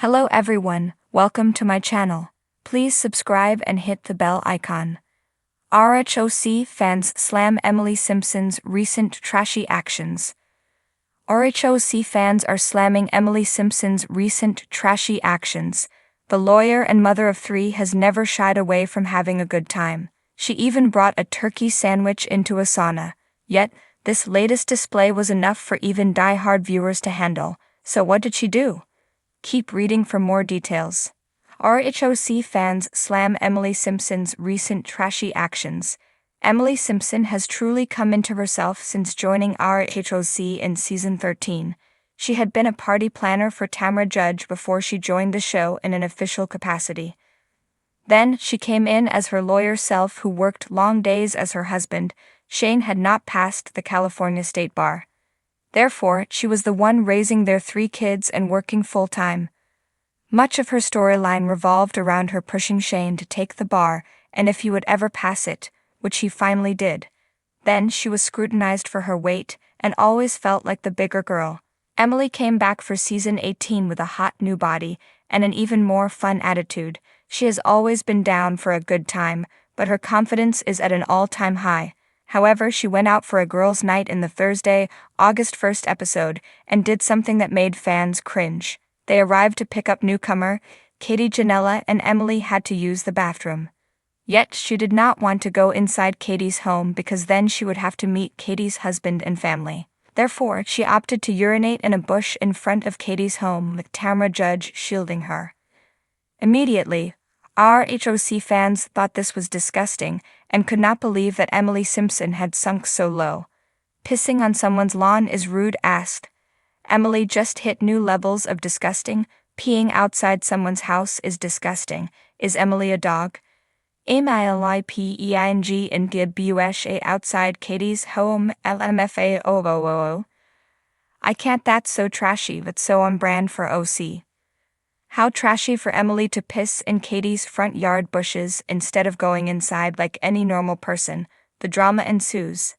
Hello everyone, welcome to my channel. Please subscribe and hit the bell icon. RHOC fans slam Emily Simpson's recent trashy actions. RHOC fans are slamming Emily Simpson's recent trashy actions. The lawyer and mother of three has never shied away from having a good time. She even brought a turkey sandwich into a sauna. Yet, this latest display was enough for even die-hard viewers to handle. So what did she do? Keep reading for more details. RHOC fans slam Emily Simpson's recent trashy actions. Emily Simpson has truly come into herself since joining RHOC in season 13. She had been a party planner for Tamra Judge before she joined the show in an official capacity. Then, she came in as her lawyer self who worked long days as her husband, Shane, had not passed the California State Bar. Therefore, she was the one raising their 3 kids and working full-time. Much of her storyline revolved around her pushing Shane to take the bar, and if he would ever pass it, which he finally did. Then she was scrutinized for her weight, and always felt like the bigger girl. Emily came back for season 18 with a hot new body, and an even more fun attitude. She has always been down for a good time, but her confidence is at an all-time high. However, she went out for a girls' night in the Thursday, August 1st episode, and did something that made fans cringe. They arrived to pick up newcomer, Katie Janela, and Emily had to use the bathroom. Yet, she did not want to go inside Katie's home because then she would have to meet Katie's husband and family. Therefore, she opted to urinate in a bush in front of Katie's home with Tamra Judge shielding her. Immediately, RHOC fans thought this was disgusting and could not believe that Emily Simpson had sunk so low. Pissing on someone's lawn is rude. Asked. Emily just hit new levels of disgusting. Peeing outside someone's house is disgusting. Is Emily a dog? AMILIPEING in GIBUSA outside Katie's home LMFAOOO. I can't. That's so trashy but so on brand for OC. How trashy for Emily to piss in Katie's front yard bushes instead of going inside like any normal person. The drama ensues.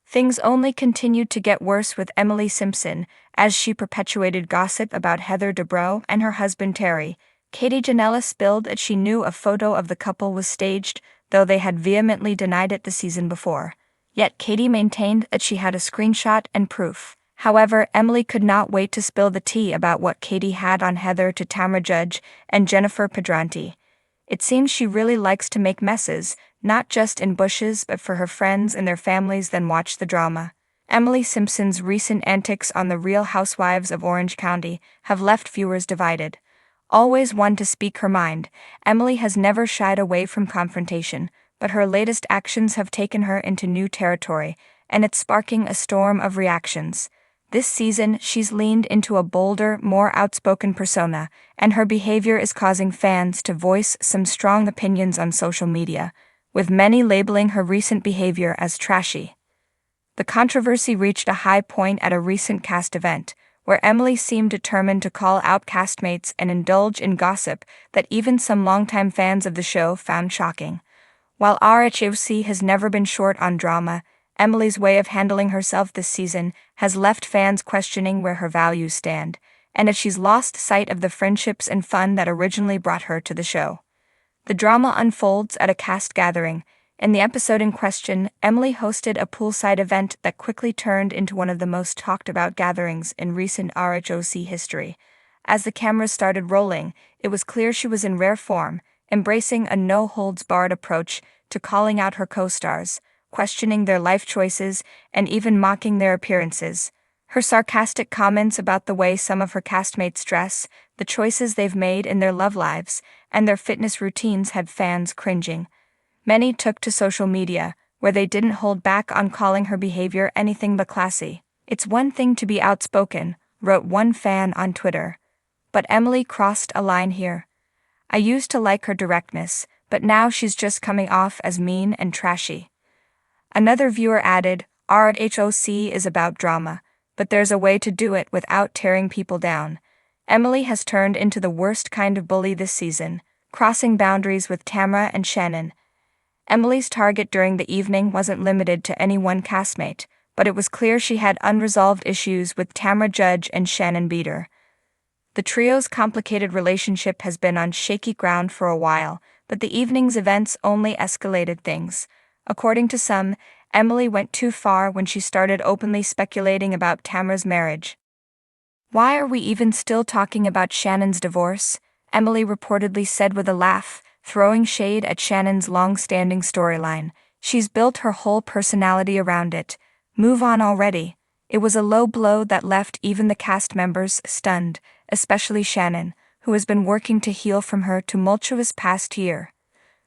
Things only continued to get worse with Emily Simpson as she perpetuated gossip about Heather Dubrow and her husband Terry. Katie Janela spilled that she knew a photo of the couple was staged, though they had vehemently denied it the season before. Yet Katie maintained that she had a screenshot and proof. However, Emily could not wait to spill the tea about what Katie had on Heather to Tamra Judge and Jennifer Pedranti. It seems she really likes to make messes, not just in bushes but for her friends and their families. Then watch the drama. Emily Simpson's recent antics on the Real Housewives of Orange County have left viewers divided. Always one to speak her mind, Emily has never shied away from confrontation, but her latest actions have taken her into new territory, and it's sparking a storm of reactions. This season, she's leaned into a bolder, more outspoken persona, and her behavior is causing fans to voice some strong opinions on social media, with many labeling her recent behavior as trashy. The controversy reached a high point at a recent cast event, where Emily seemed determined to call out castmates and indulge in gossip that even some longtime fans of the show found shocking. While RHOC has never been short on drama, Emily's way of handling herself this season has left fans questioning where her values stand, and if she's lost sight of the friendships and fun that originally brought her to the show. The drama unfolds at a cast gathering. In the episode in question, Emily hosted a poolside event that quickly turned into one of the most talked-about gatherings in recent RHOC history. As the cameras started rolling, it was clear she was in rare form, embracing a no-holds-barred approach to calling out her co-stars, questioning their life choices, and even mocking their appearances. Her sarcastic comments about the way some of her castmates dress, the choices they've made in their love lives, and their fitness routines had fans cringing. Many took to social media, where they didn't hold back on calling her behavior anything but classy. It's one thing to be outspoken, wrote one fan on Twitter. But Emily crossed a line here. I used to like her directness, but now she's just coming off as mean and trashy. Another viewer added, RHOC is about drama, but there's a way to do it without tearing people down. Emily has turned into the worst kind of bully this season, crossing boundaries with Tamra and Shannon. Emily's target during the evening wasn't limited to any one castmate, but it was clear she had unresolved issues with Tamra Judge and Shannon Beater. The trio's complicated relationship has been on shaky ground for a while, but the evening's events only escalated things. According to some, Emily went too far when she started openly speculating about Tamra's marriage. "Why are we even still talking about Shannon's divorce?" Emily reportedly said with a laugh, throwing shade at Shannon's long-standing storyline. "She's built her whole personality around it. Move on already." It was a low blow that left even the cast members stunned, especially Shannon, who has been working to heal from her tumultuous past year.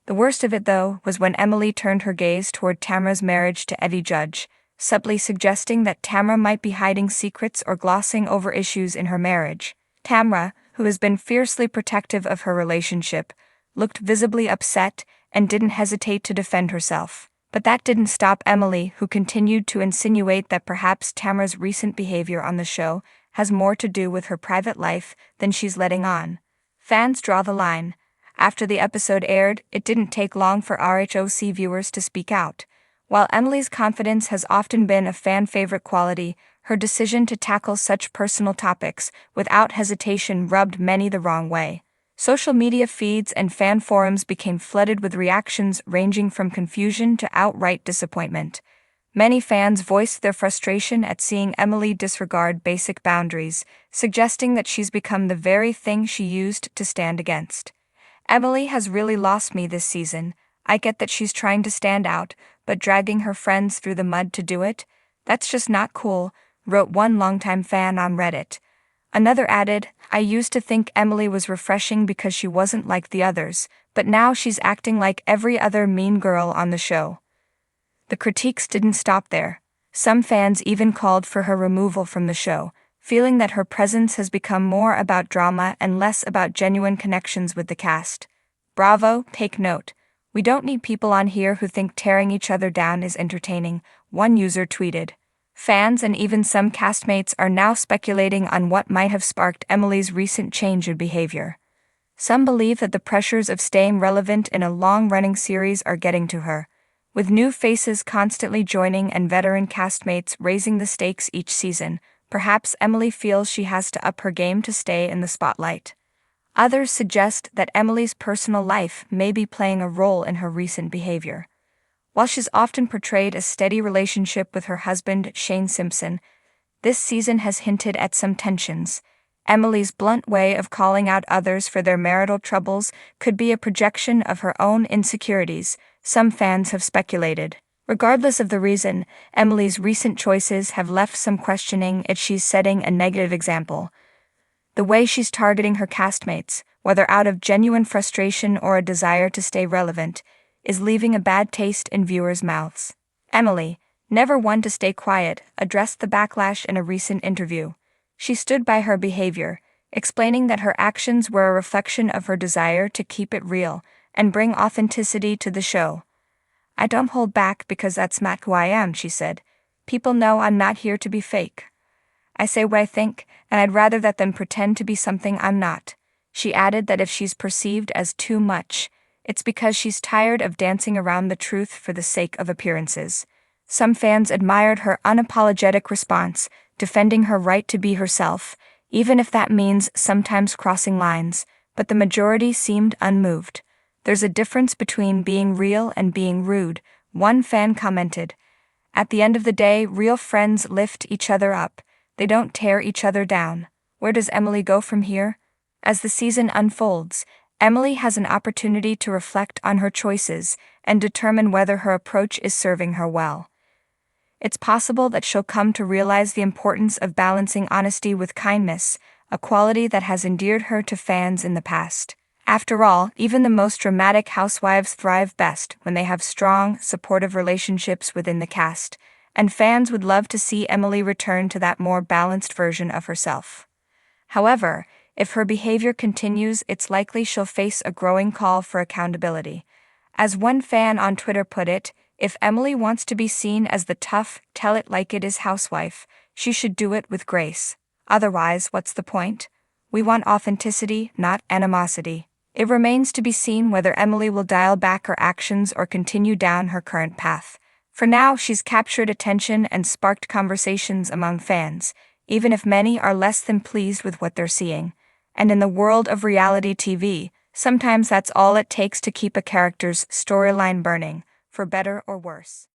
The worst of it, though, was when Emily turned her gaze toward Tamra's marriage to Eddie Judge, subtly suggesting that Tamra might be hiding secrets or glossing over issues in her marriage. Tamra, who has been fiercely protective of her relationship, looked visibly upset and didn't hesitate to defend herself. But that didn't stop Emily, who continued to insinuate that perhaps Tamra's recent behavior on the show has more to do with her private life than she's letting on. Fans draw the line. After the episode aired, it didn't take long for RHOC viewers to speak out. While Emily's confidence has often been a fan-favorite quality, her decision to tackle such personal topics without hesitation rubbed many the wrong way. Social media feeds and fan forums became flooded with reactions ranging from confusion to outright disappointment. Many fans voiced their frustration at seeing Emily disregard basic boundaries, suggesting that she's become the very thing she used to stand against. "Emily has really lost me this season. I get that she's trying to stand out, but dragging her friends through the mud to do it? That's just not cool," wrote one longtime fan on Reddit. Another added, "I used to think Emily was refreshing because she wasn't like the others, but now she's acting like every other mean girl on the show." The critiques didn't stop there. Some fans even called for her removal from the show, feeling that her presence has become more about drama and less about genuine connections with the cast. "Bravo, take note. We don't need people on here who think tearing each other down is entertaining," one user tweeted. Fans and even some castmates are now speculating on what might have sparked Emily's recent change in behavior. Some believe that the pressures of staying relevant in a long-running series are getting to her, with new faces constantly joining and veteran castmates raising the stakes each season. Perhaps Emily feels she has to up her game to stay in the spotlight. Others suggest that Emily's personal life may be playing a role in her recent behavior. While she's often portrayed a steady relationship with her husband, Shane Simpson, this season has hinted at some tensions. Emily's blunt way of calling out others for their marital troubles could be a projection of her own insecurities, some fans have speculated. Regardless of the reason, Emily's recent choices have left some questioning if she's setting a negative example. The way she's targeting her castmates, whether out of genuine frustration or a desire to stay relevant, is leaving a bad taste in viewers' mouths. Emily, never one to stay quiet, addressed the backlash in a recent interview. She stood by her behavior, explaining that her actions were a reflection of her desire to keep it real and bring authenticity to the show. "I don't hold back because that's not who I am," she said. "People know I'm not here to be fake. I say what I think, and I'd rather that than pretend to be something I'm not." She added that if she's perceived as too much, it's because she's tired of dancing around the truth for the sake of appearances. Some fans admired her unapologetic response, defending her right to be herself, even if that means sometimes crossing lines, but the majority seemed unmoved. "There's a difference between being real and being rude," one fan commented. "At the end of the day, real friends lift each other up. They don't tear each other down." Where does Emily go from here? As the season unfolds, Emily has an opportunity to reflect on her choices and determine whether her approach is serving her well. It's possible that she'll come to realize the importance of balancing honesty with kindness, a quality that has endeared her to fans in the past. After all, even the most dramatic housewives thrive best when they have strong, supportive relationships within the cast, and fans would love to see Emily return to that more balanced version of herself. However, if her behavior continues, it's likely she'll face a growing call for accountability. As one fan on Twitter put it, "If Emily wants to be seen as the tough, tell-it-like-it-is housewife, she should do it with grace. Otherwise, what's the point? We want authenticity, not animosity." It remains to be seen whether Emily will dial back her actions or continue down her current path. For now, she's captured attention and sparked conversations among fans, even if many are less than pleased with what they're seeing. And in the world of reality TV, sometimes that's all it takes to keep a character's storyline burning, for better or worse.